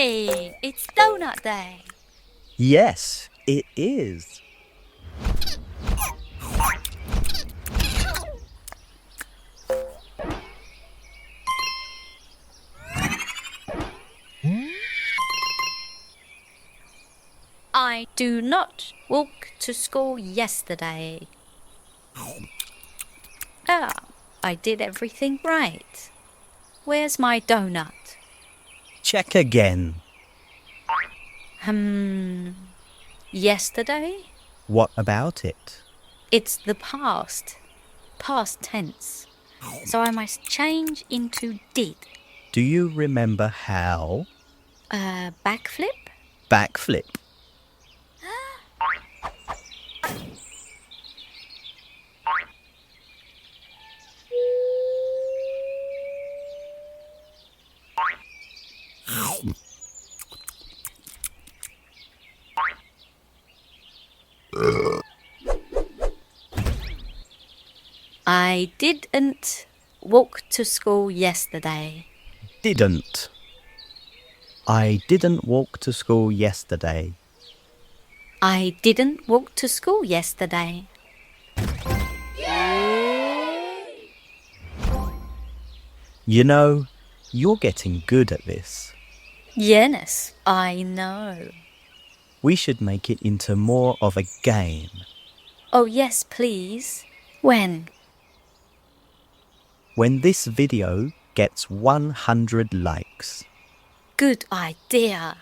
Hey, it's donut day. Yes, it is. I do not walk to school yesterday. I did everything right. Where's my donut? Check again. Yesterday? What about it? It's the past. Past tense. So I must change into did. Do you remember how? Backflip? Backflip. I didn't walk to school yesterday. Didn't. I didn't walk to school yesterday. I didn't walk to school yesterday. You know, you're getting good at this. Yes, I know. We should make it into more of a game. Oh, yes, please. When? When this video gets 100 likes. Good idea.